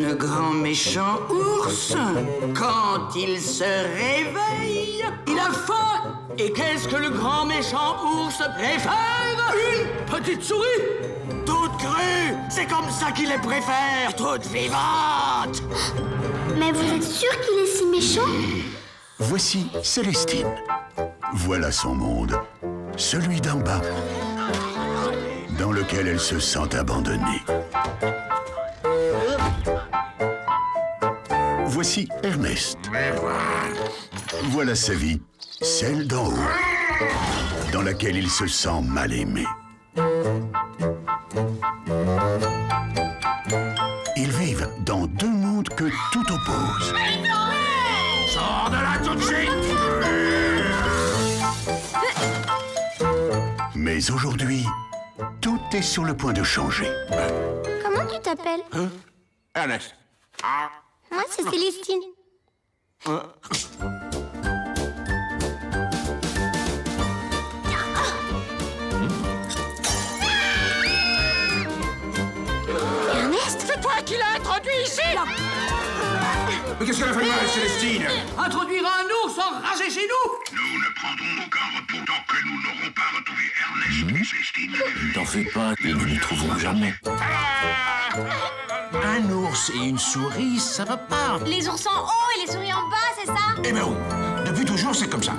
Le grand méchant ours, quand il se réveille, il a faim. Et qu'est-ce que le grand méchant ours préfère? Une petite souris. Toute crue, c'est comme ça qu'il les préfère, toute vivante. Mais vous êtes sûr qu'il est si méchant? Voici Celestine. Voilà son monde, celui d'en bas, dans lequel elle se sent abandonnée. Voici Ernest. Voilà sa vie, celle d'en haut, dans laquelle il se sent mal aimé. Ils vivent dans deux mondes que tout oppose. Sors de là tout de suite. Mais aujourd'hui, tout est sur le point de changer. Comment tu t'appelles? Ernest. Moi, c'est Celestine. Ernest? C'est toi qui l'as introduit ici. Mais qu'est-ce qu'elle a fait de mal, Celestine? Introduire un ours enragé chez nous. Nous ne prendrons aucun repos tant que nous n'aurons pas retrouvé Ernest et Celestine. Ne t'en fais pas, nous ne les trouverons jamais. Un ours et une souris, ça va pas. Les ours en haut et les souris en bas, c'est ça? Eh ben oui, depuis toujours c'est comme ça.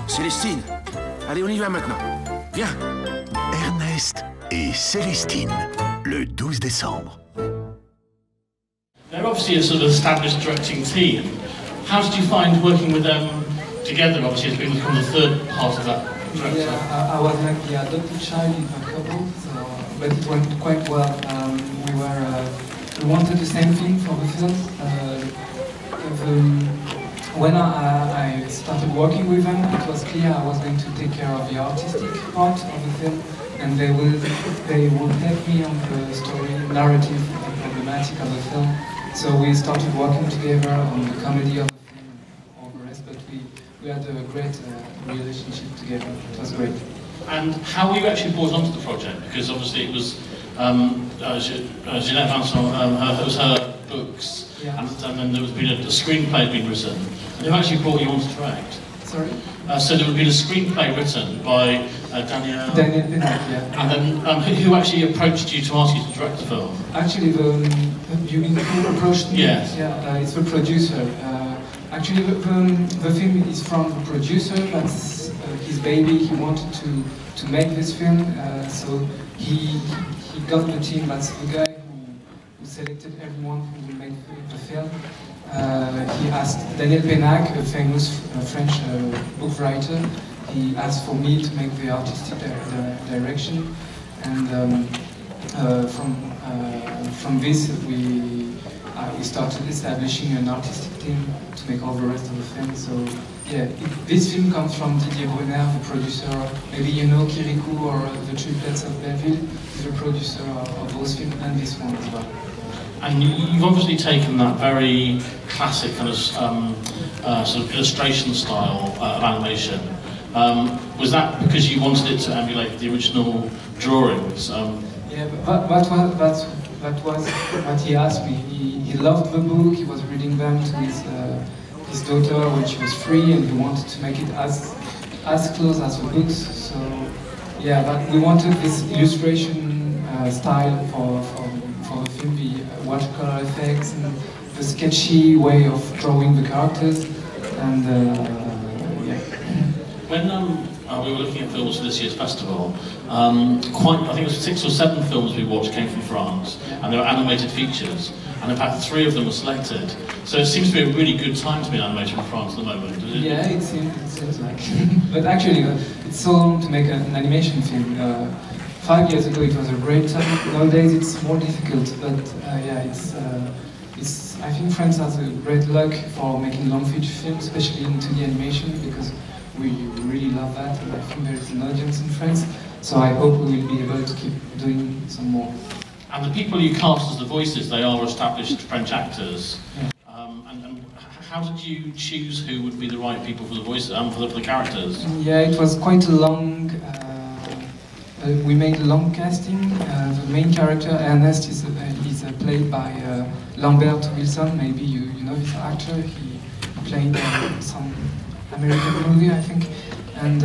Célestine, allez on y va maintenant. Viens. Ernest et Celestine, le 12 décembre. They're obviously a sort of established directing team. How did you find working with them together? Obviously, it's become the third part of that. Yeah, I was like the adopted child in the couple, so, but it went quite well. We wanted the same thing for the film. When I started working with them, it was clear I was going to take care of the artistic part of the film, and they will help me on the story, narrative, and problematic of the film. So we started working together on the comedy of the film and all the rest, but we had a great relationship together. It was great. And how were you actually brought onto the project? Because obviously it was Jeanette Vincent, it was her books, yeah. and then there was been a screenplay had been written. And who actually brought you on to direct? Sorry? So there had been a screenplay written by Daniel Pennac, yeah. And then who actually approached you to ask you to direct the film? Actually, you mean who approached me? Yes. Yeah, it's the producer. Actually, the film is from the producer. That's his baby. He wanted to make this film, so he got the team. That's the guy who selected everyone who will make the film. He asked Daniel Pennac, a famous French book writer. He asked for me to make the artistic direction, and from this we started establishing an artistic team to make all the rest of the film. So yeah, this film comes from Didier Renner, the producer. Maybe you know Kirikou or The Triplets of Belleville. He's the producer of those films and this one as well. And you've obviously taken that very classic kind of sort of illustration style of animation. Was that because you wanted it to emulate the original drawings? Yeah, but that was what he asked me. He loved the book. He was reading them to his daughter when she was 3, and he wanted to make it as close as the books. So yeah, but we wanted this illustration style for the film, the watercolor effects and the sketchy way of drawing the characters, and yeah. When we were looking at films for this year's festival, I think it was 6 or 7 films we watched came from France, and they were animated features, and in fact 3 of them were selected. So it seems to be a really good time to be an animator in France at the moment, doesn't it? Yeah, it seems like. But actually, it's so long to make an animation film. 5 years ago it was a great time. Nowadays it's more difficult, but yeah, I think France has a great luck for making long feature films, especially in 2D animation, because we really love that, and I think there is an audience in France. So I hope we will be able to keep doing some more. And the people you cast as the voices, they are established French actors. Yeah. And how did you choose who would be the right people for the voices, for the characters? Yeah, it was quite a long we made a long casting. The main character, Ernest, is played by Lambert Wilson. Maybe you know this actor. He played some American movie, I think. And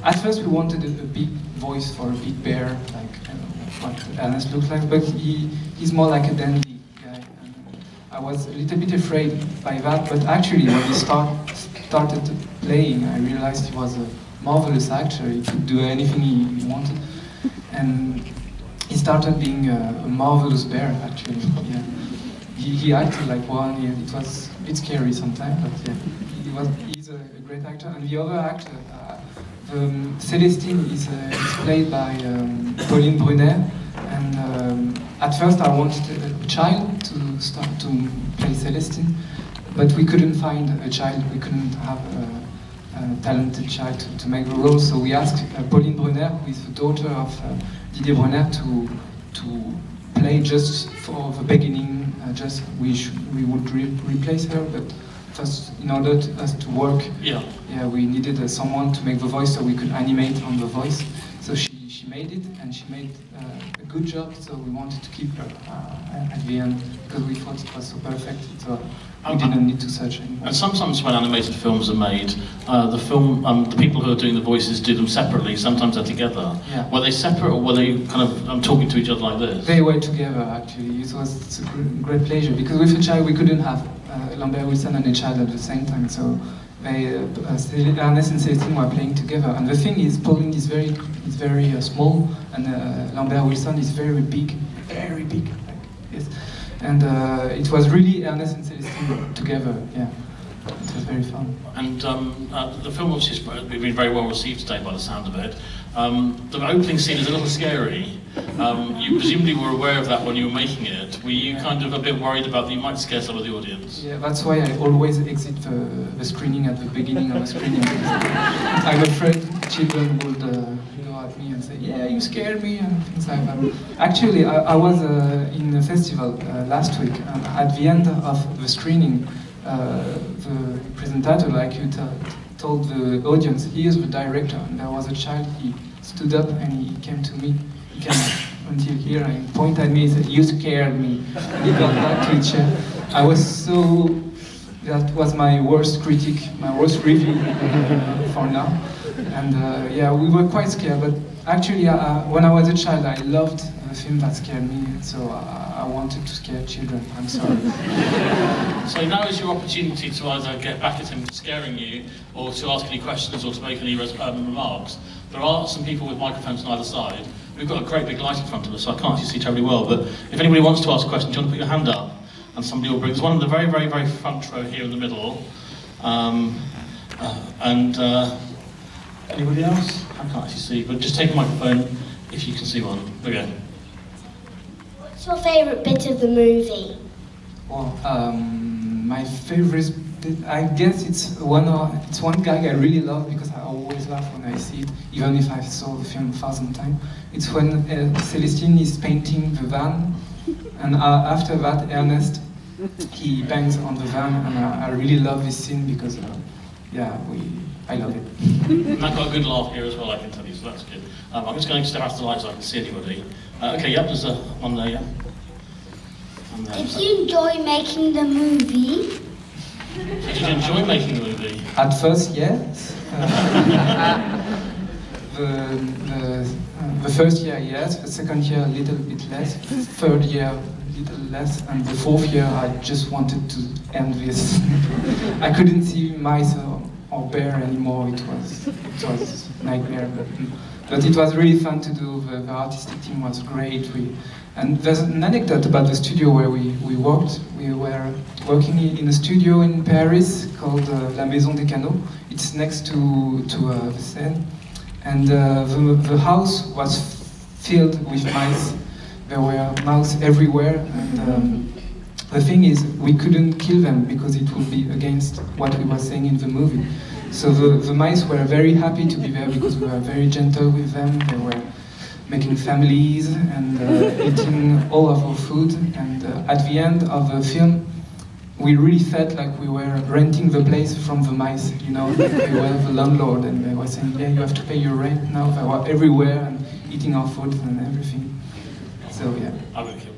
at first we wanted a big voice for a big bear, like what Ernest looks like, but he's more like a dandy guy. And I was a little bit afraid by that, but actually when he started playing, I realized he was a marvelous actor. He could do anything he wanted, and he started being a marvelous bear. Actually, yeah. He acted like one. Yeah, it was a bit scary sometimes, but yeah, he's a great actor. And the other actor, Celestine, is played by Pauline Brunner. And at first, I wanted a child to start to play Celestine, but we couldn't find a child. We couldn't have a talented child to make the role, so we asked Pauline Brunner, who is the daughter of Didier Brunner, to play just for the beginning. We would replace her, but first, in order to us to work, we needed someone to make the voice, so we could animate on the voice. So she made it, and she made a good job. So we wanted to keep her at the end because we thought it was so perfect. So we didn't need to search anymore. And sometimes when animated films are made, the people who are doing the voices do them separately, sometimes they're together. Yeah. Were they separate, or were they kind of talking to each other like this? They were together, actually. It's a great pleasure, because with a child we couldn't have Lambert Wilson and a child at the same time, so Ernest and Celestine were playing together. And the thing is, Pauline is very small, and Lambert Wilson is very big, like, yes. And it was really Ernest and Celestine together, yeah. It was very fun. And the film obviously has been very well received today by the sound of it. The opening scene is a little scary. You presumably were aware of that when you were making it. Were you kind of a bit worried about that you might scare some of the audience? Yeah, that's why I always exit the screening at the beginning of the screening. I'm afraid children would go at me and say, yeah, you scared me, and things like that. Actually, I was in a festival last week, and at the end of the screening, the presenter, like you told the audience, he is the director, and there was a child. He stood up and he came to me. He came until here and pointed at me and said, "You scared me." And he got back to his chair. I was so. That was my worst critic, my worst review for now. And yeah, we were quite scared. But actually, when I was a child, I loved a film that scared me. So I wanted to scare children. I'm sorry. So now is your opportunity to either get back at him scaring you, or to ask any questions, or to make any remarks. There are some people with microphones on either side. We've got a great big light in front of us, so I can't actually see terribly well. But if anybody wants to ask a question, do you want to put your hand up? And somebody will bring. There's one in the very, very, very front row here in the middle. Anybody else? I can't actually see, but just take a microphone if you can see one. There we go. What's your favourite bit of the movie? Well, my favourite bit, I guess it's one gag I really love, because I always laugh when I see it, even if I saw the film 1,000 times. It's when Celestine is painting the van, and after that, Ernest, he bangs on the van, and I really love this scene because, yeah, I love it. And I've got a good laugh here as well, I can tell you, so that's good. I'm just going to step out the light so I can see anybody. Okay, yep, there's one there, yeah. Did you enjoy making the movie? Did you enjoy making the movie? At first, yes. The first year, yes. The second year, a little bit less. Third year, a little less. And the fourth year, I just wanted to end this. I couldn't see mice or bear anymore. It was a nightmare. But it was really fun to do. The artistic team was great. And there's an anecdote about the studio where we worked. We were working in a studio in Paris called La Maison des Canaux. It's next to the Seine. And the house was filled with mice. There were mice everywhere. And the thing is, we couldn't kill them because it would be against what we were saying in the movie. So the mice were very happy to be there because we were very gentle with them. They were making families and eating all of our food. And at the end of the film, we really felt like we were renting the place from the mice, you know, like we were the landlord, and they were saying, yeah, you have to pay your rent now. They were everywhere and eating our food and everything. So yeah. I would kill